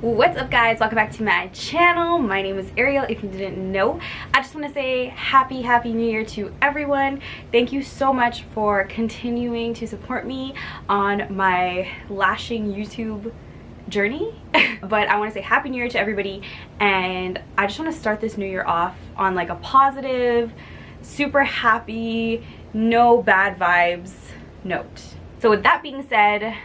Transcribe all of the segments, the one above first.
What's up, guys? Welcome back to my channel. My name is Ariel. If you didn't know, I just want to say happy new year to everyone. Thank you so much for continuing to support me on my lashing YouTube journey. But I want to say happy new year to everybody, and I just want to start this new year off on like a positive, super happy, no bad vibes note. So with that being said,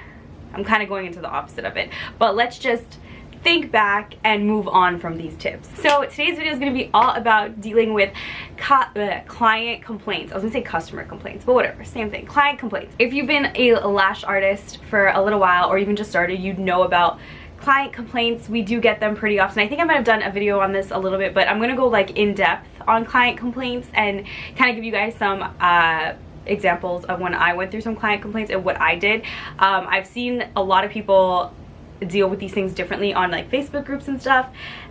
I'm kind of going into the opposite of it, but let's just think back and move on from these tips. So today's video is going to be all about dealing with client complaints. I was gonna say customer complaints, but whatever, same thing. Client complaints. If you've been a lash artist for a little while, or even just started, you'd know about client complaints. We do get them pretty often. I think I might have done a video on this a little bit, but I'm gonna go like in depth on client complaints and kind of give you guys some examples of when I went through some client complaints and what I did. I've seen a lot of people deal with these things differently on like Facebook groups and stuff,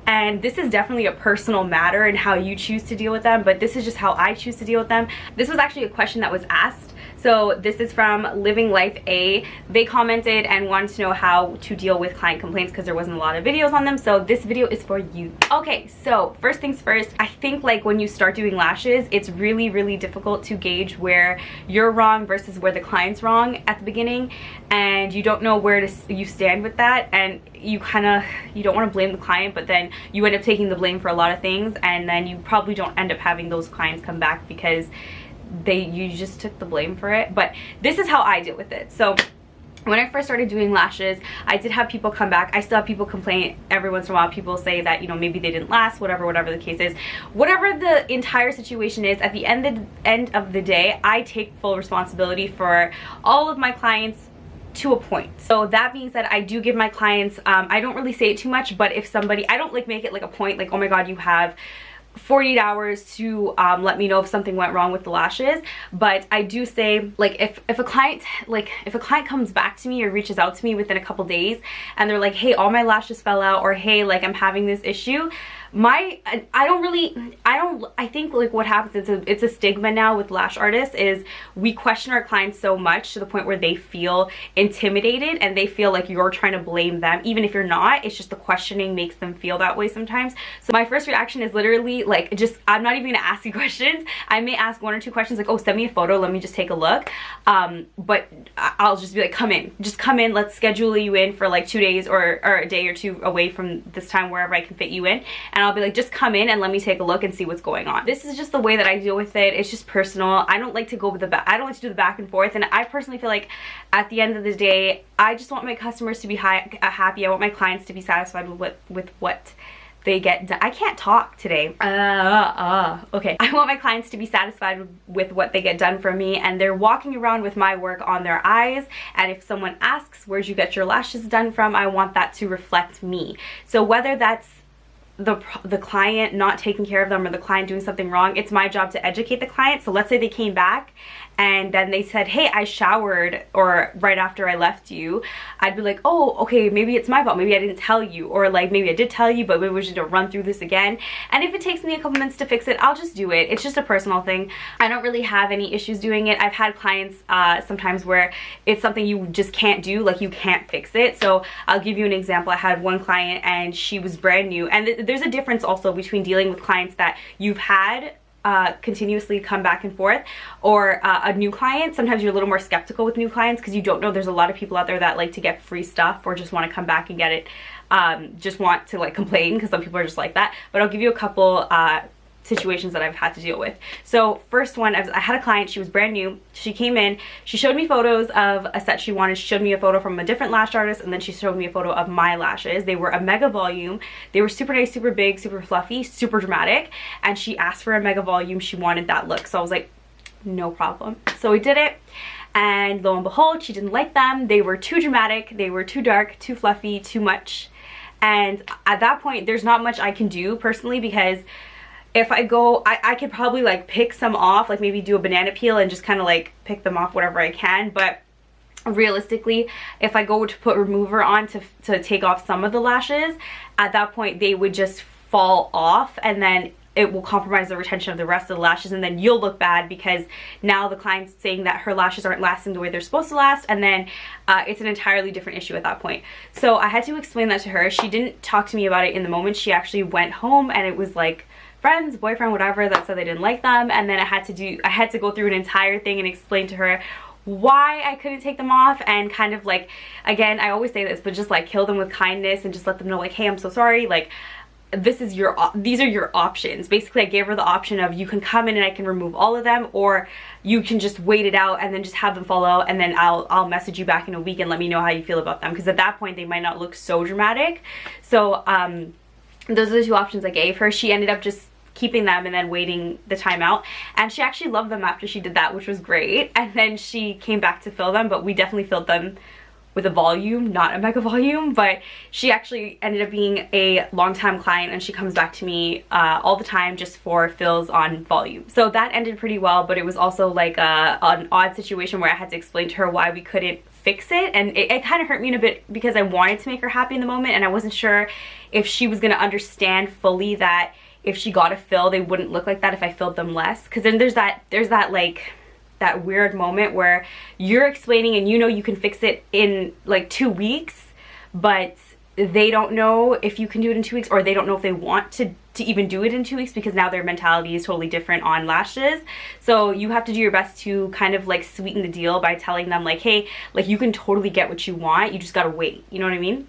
and this is definitely a personal matter and how you choose to deal with them, but this is just how I choose to deal with them. This was actually a question that was asked. So this is from Living Life A. They commented and wanted to know how to deal with client complaints because there wasn't a lot of videos on them. So this video is for you. Okay, so first things first, I think like when you start doing lashes, it's really difficult to gauge where you're wrong versus where the client's wrong at the beginning, and you don't know where you stand with that, and you don't want to blame the client, but then you end up taking the blame for a lot of things, and then you probably don't end up having those clients come back because you just took the blame for it. But this is how I deal with it. So when I first started doing lashes, I did have people come back. I still have people complain every once in a while. People say that, you know, maybe they didn't last, whatever the case is. Whatever the entire situation is, at the end of the day, I take full responsibility for all of my clients to a point. So that being said, I do give my clients, I don't really say it too much, but if somebody, I don't like make it like a point, like, oh my god, you have 48 hours to let me know if something went wrong with the lashes. But I do say, like, if a client comes back to me or reaches out to me within a couple days and they're like, hey, all my lashes fell out, or hey, like, I'm having this issue, I think like what happens is it's a stigma now with lash artists is we question our clients so much to the point where they feel intimidated and they feel like you're trying to blame them, even if you're not. It's just the questioning makes them feel that way sometimes. So my first reaction is literally like, just, I'm not even gonna ask you questions. I may ask one or two questions like, oh, send me a photo, let me just take a look. But I'll just be like, come in, just come in, let's schedule you in for like 2 days or a day or two away from this time, wherever I can fit you in. And I'll be like, just come in and let me take a look and see what's going on. This is just the way that I deal with it. It's just personal. I don't like to go with I don't like to do the back and forth, and I personally feel like at the end of the day, I just want my customers to be happy. I want my clients to be satisfied with what they get done. I can't talk today. Okay. I want my clients to be satisfied with what they get done from me, and they're walking around with my work on their eyes. And if someone asks, where'd you get your lashes done from, I want that to reflect me. So whether that's the client not taking care of them or the client doing something wrong, it's my job to educate the client. So let's say they came back and then they said, hey, I showered, or right after I left you, I'd be like, oh, okay, maybe it's my fault, maybe I didn't tell you, or like maybe I did tell you, but maybe we should run through this again. And if it takes me a couple minutes to fix it, I'll just do it. It's just a personal thing. I don't really have any issues doing it. I've had clients sometimes where it's something you just can't do, like you can't fix it. So I'll give you an example. I had one client and she was brand new, and there's a difference also between dealing with clients that you've had continuously come back and forth, or a new client. Sometimes you're a little more skeptical with new clients because you don't know. There's a lot of people out there that like to get free stuff or just want to come back and get it, just want to like complain, because some people are just like that. But I'll give you a couple situations that I've had to deal with. So first one, I had a client, she was brand new. She came in, she showed me photos of a set she wanted. She showed me a photo from a different lash artist, and then she showed me a photo of my lashes. They were a mega volume. They were super nice, super big, super fluffy, super dramatic, and she asked for a mega volume. She wanted that look. So I was like, no problem. So we did it, and lo and behold, she didn't like them. They were too dramatic, they were too dark, too fluffy, too much. And at that point, there's not much I can do personally, because if I go, I could probably like pick some off, like maybe do a banana peel and just kind of like pick them off whatever I can. But realistically, if I go to put remover on to take off some of the lashes, at that point they would just fall off, and then it will compromise the retention of the rest of the lashes, and then you'll look bad because now the client's saying that her lashes aren't lasting the way they're supposed to last, and then it's an entirely different issue at that point. So I had to explain that to her. She didn't talk to me about it in the moment. She actually went home, and it was like friends, boyfriend, whatever, that said they didn't like them, and then I had to go through an entire thing and explain to her why I couldn't take them off, and kind of like, again, I always say this, but just like kill them with kindness and just let them know like, hey, I'm so sorry, like these are your options. Basically, I gave her the option of you can come in and I can remove all of them, or you can just wait it out and then just have them fall out, and then I'll message you back in a week and let me know how you feel about them, because at that point they might not look so dramatic. So those are the two options I gave her. She ended up just keeping them and then waiting the time out, and she actually loved them after she did that, which was great. And then she came back to fill them, but we definitely filled them with a volume, not a mega volume. But she actually ended up being a long-time client, and she comes back to me all the time just for fills on volume. So that ended pretty well, but it was also like an odd situation where I had to explain to her why we couldn't fix it, and it kind of hurt me in a bit because I wanted to make her happy in the moment, and I wasn't sure if she was gonna understand fully that if she got a fill, they wouldn't look like that if I filled them less. Because then there's that like that weird moment where you're explaining and you know you can fix it in like 2 weeks, but they don't know if you can do it in 2 weeks, or they don't know if they want to even do it in 2 weeks, because now their mentality is totally different on lashes. So you have to do your best to kind of like sweeten the deal by telling them like, hey, like you can totally get what you want, you just gotta wait, you know what I mean?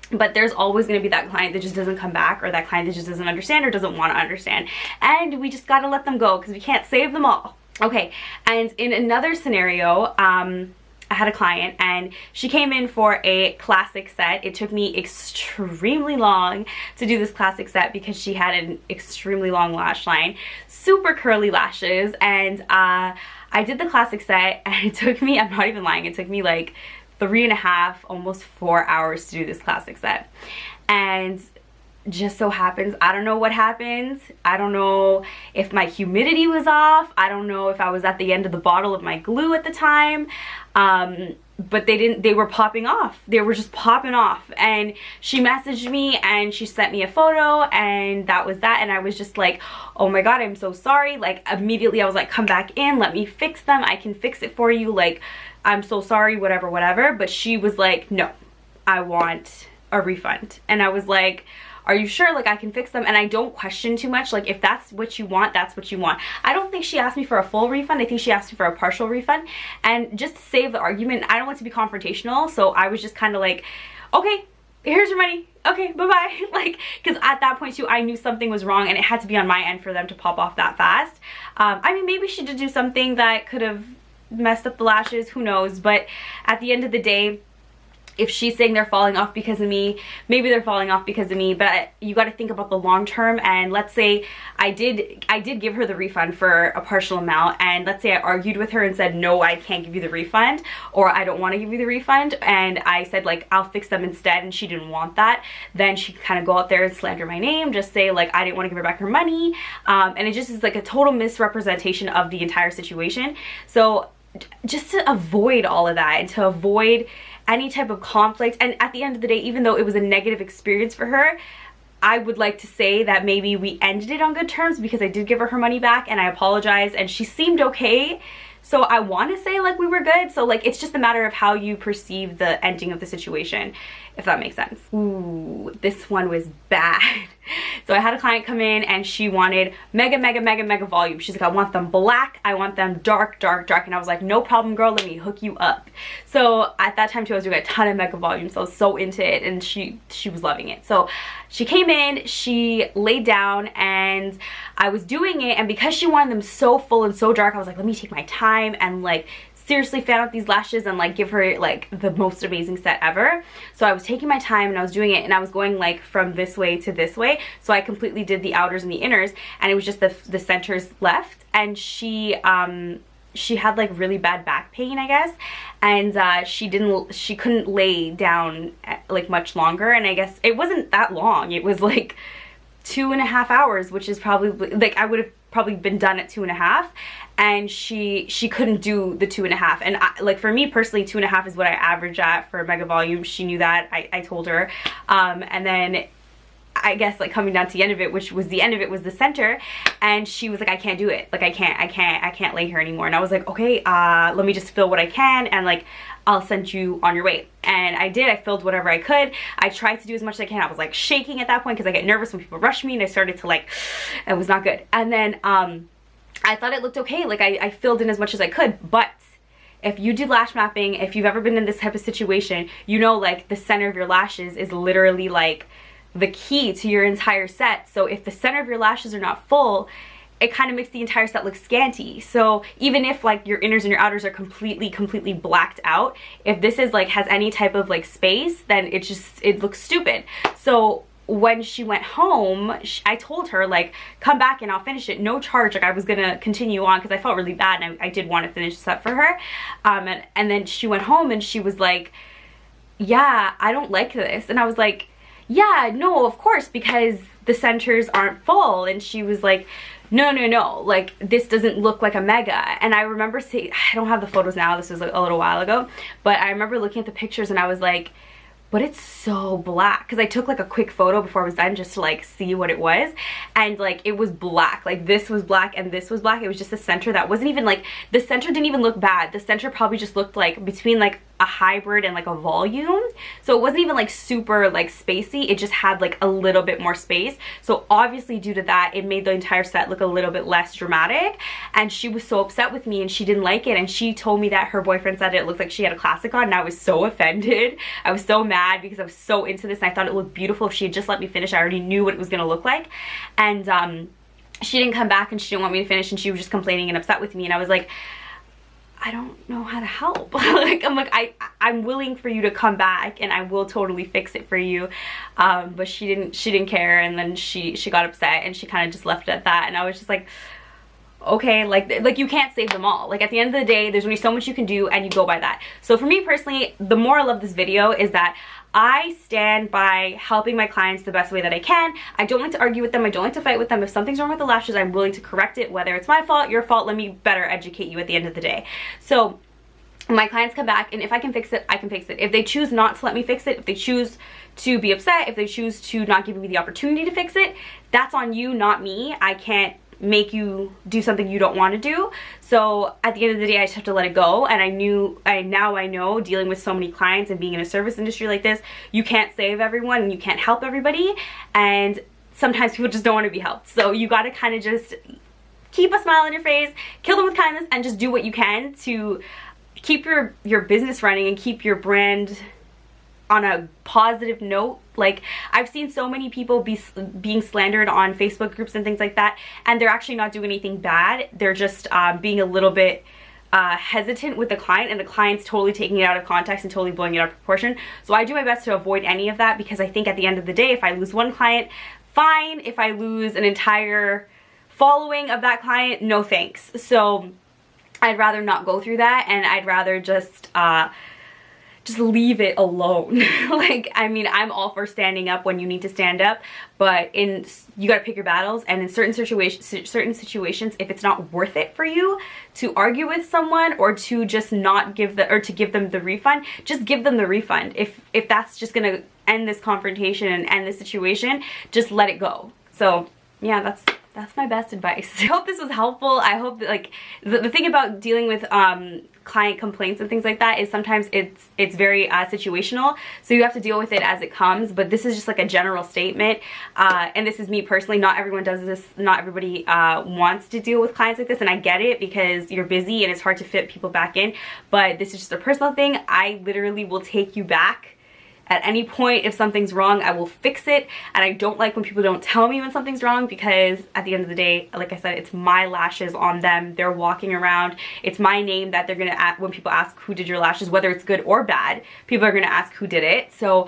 But there's always going to be that client that just doesn't come back, or that client that just doesn't understand or doesn't want to understand, and we just got to let them go because we can't save them all. Okay, and in another scenario, I had a client and she came in for a classic set. It took me extremely long to do this classic set because she had an extremely long lash line, super curly lashes, and I did the classic set, and it took me, I'm not even lying, it took me like 3.5, almost 4 hours to do this classic set. And just so happens, I don't know what happened. I don't know if my humidity was off. I don't know if I was at the end of the bottle of my glue at the time. But they were popping off. They were just popping off. And she messaged me and she sent me a photo, and that was that. And I was just like, oh my God, I'm so sorry. Like immediately I was like, come back in, let me fix them. I can fix it for you. Like, I'm so sorry, whatever, whatever. But she was like, no, I want a refund. And I was like, are you sure? Like, I can fix them. And I don't question too much. Like, if that's what you want, that's what you want. I don't think she asked me for a full refund. I think she asked me for a partial refund. And just to save the argument, I don't want to be confrontational. So I was just kind of like, okay, here's your money. Okay, bye-bye. Like, because at that point too, I knew something was wrong and it had to be on my end for them to pop off that fast. I mean, maybe she did do something that could have messed up the lashes, who knows. But at the end of the day, if she's saying they're falling off because of me, maybe they're falling off because of me, but you got to think about the long term. And let's say I did give her the refund for a partial amount, and let's say I argued with her and said, no, I can't give you the refund, or I don't want to give you the refund, and I said like, I'll fix them instead, and she didn't want that, then she could kind of go out there and slander my name, just say like I didn't want to give her back her money, and it just is like a total misrepresentation of the entire situation. So just to avoid all of that and to avoid any type of conflict, and at the end of the day, even though it was a negative experience for her, I would like to say that maybe we ended it on good terms, because I did give her money back and I apologized and she seemed okay. So I want to say like we were good. So like it's just a matter of how you perceive the ending of the situation, if that makes sense. Ooh, this one was bad. So I had a client come in and she wanted mega volume. She's like, I want them black, I want them dark. And I was like, no problem, girl, let me hook you up. So at that time too, I was doing a ton of mega volume, so I was so into it, and she was loving it. So she came in, she laid down, and I was doing it, and because she wanted them so full and so dark, I was like, let me take my time and like seriously fan out these lashes and like give her like the most amazing set ever. So I was taking my time and I was doing it, and I was going like from this way to this way, so I completely did the outers and the inners, and it was just the centers left. And she had like really bad back pain, I guess, and she couldn't lay down like much longer, and I guess it wasn't that long, it was like 2.5 hours, which is probably like I would have probably been done at 2.5, and she couldn't do the 2.5. And like for me personally, 2.5 is what I average at for mega volume. She knew that. I told her, and then I guess like coming down to the end of it, which was the end of it was the center, and she was like, I can't do it. Like I can't lay here anymore. And I was like, okay, let me just fill what I can, and like I'll send you on your way. And I did. I filled whatever I could. I tried to do as much as I can. I was like shaking at that point because I get nervous when people rush me, and I started to like, it was not good. And then I thought it looked okay. Like I filled in as much as I could. But if you do lash mapping, if you've ever been in this type of situation, you know like the center of your lashes is literally like the key to your entire set. So if the center of your lashes are not full, it kind of makes the entire set look scanty. So even if like your inners and your outers are completely blacked out, if this is like has any type of like space, then it looks stupid. So when she went home, I told her like, come back and I'll finish it, no charge. Like I was gonna continue on because I felt really bad, and I did want to finish this up for her. And then she went home and she was like, yeah, I don't like this. And I was like, yeah, no, of course, because the centers aren't full. And she was like, no, like this doesn't look like a mega. And I remember saying, I don't have the photos now, this was like a little while ago, but I remember looking at the pictures and I was like, but it's so black, because I took like a quick photo before I was done just to like see what it was, and like it was black. Like this was black and this was black. It was just the center that wasn't even like, the center didn't even look bad. The center probably just looked like between like a hybrid and like a volume. So it wasn't even like super like spacey, it just had like a little bit more space. So obviously due to that, it made the entire set look a little bit less dramatic. And she was so upset with me and she didn't like it, and she told me that her boyfriend said it looked like she had a classic on, and I was so offended. I was so mad because I was so into this and I thought it looked beautiful. If she had just let me finish, I already knew what it was gonna look like. And she didn't come back and she didn't want me to finish, and she was just complaining and upset with me, and I was like, I don't know how to help. Like I'm willing for you to come back and I will totally fix it for you. But she didn't care, and then she got upset and she kind of just left it at that. And I was just like, okay, like you can't save them all. Like at the end of the day, there's only so much you can do, and you go by that. So for me personally, the more I love this video is that I stand by helping my clients the best way that I can. I don't like to argue with them. I don't like to fight with them. If something's wrong with the lashes, I'm willing to correct it, whether it's my fault, your fault. Let me better educate you at the end of the day. So my clients come back, and if I can fix it, I can fix it. If they choose not to let me fix it, if they choose to be upset, if they choose to not give me the opportunity to fix it, that's on you, not me. I can't make you do something you don't want to do. So at the end of the day, I just have to let it go. And now I know, dealing with so many clients and being in a service industry like this, you can't save everyone and you can't help everybody, and sometimes people just don't want to be helped. So you got to kind of just keep a smile on your face, kill them with kindness, and just do what you can to keep your business running and keep your brand on a positive note. Like I've seen so many people being slandered on Facebook groups and things like that, and they're actually not doing anything bad. They're just being a little bit hesitant with the client, and the client's totally taking it out of context and totally blowing it out of proportion. So I do my best to avoid any of that, because I think at the end of the day, if I lose one client, fine. If I lose an entire following of that client, no thanks. So I'd rather not go through that, and I'd rather just leave it alone. Like, I mean, I'm all for standing up when you need to stand up, but you gotta pick your battles. And in certain situations, if it's not worth it for you to argue with someone, or to just not give to give them the refund, just give them the refund. If that's just gonna end this confrontation and end this situation, just let it go. So yeah, that's my best advice. I hope this was helpful. I hope that, like, the thing about dealing with client complaints and things like that is sometimes it's very situational, so you have to deal with it as it comes. But this is just like a general statement, and this is me personally. Not everyone does this. Not everybody wants to deal with clients like this, and I get it, because you're busy and it's hard to fit people back in. But this is just a personal thing. I literally will take you back at any point. If something's wrong, I will fix it. And I don't like when people don't tell me when something's wrong, because at the end of the day, like I said, it's my lashes on them. They're walking around. It's my name that they're gonna ask when people ask who did your lashes, whether it's good or bad. People are gonna ask who did it. So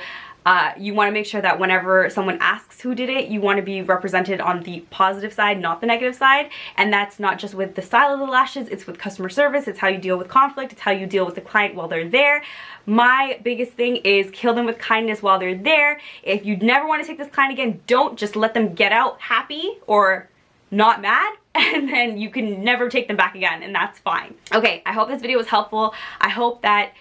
you want to make sure that whenever someone asks who did it, you want to be represented on the positive side, not the negative side. And that's not just with the style of the lashes, it's with customer service, it's how you deal with conflict, it's how you deal with the client while they're there. My biggest thing is kill them with kindness while they're there. If you never want to take this client again, don't just let them get out happy or not mad, and then you can never take them back again, and that's fine. Okay, I hope this video was helpful. I hope that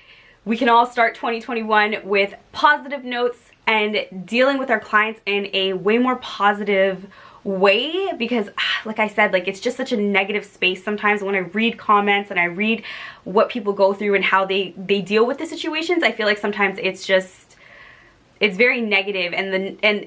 we can all start 2021 with positive notes and dealing with our clients in a way more positive way, because like I said, like it's just such a negative space sometimes. When I read comments and I read what people go through and how they deal with the situations, I feel like sometimes it's very negative, and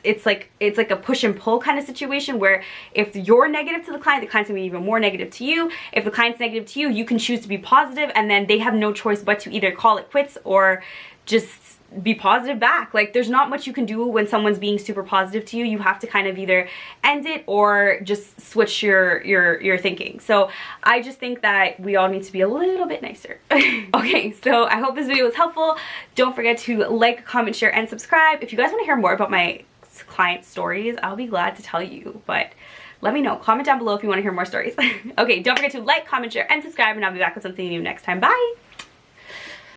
it's like a push and pull kind of situation, where if you're negative to the client's gonna be even more negative to you. If the client's negative to you, you can choose to be positive, and then they have no choice but to either call it quits or just be positive back. Like there's not much you can do when someone's being super positive to you. You have to kind of either end it or just switch your thinking. So I just think that we all need to be a little bit nicer. Okay, so I hope this video was helpful. Don't forget to like, comment, share, and subscribe. If you guys want to hear more about my client stories, I'll be glad to tell you, but let me know. Comment down below if you want to hear more stories. Okay, don't forget to like, comment, share, and subscribe, and I'll be back with something new next time. Bye!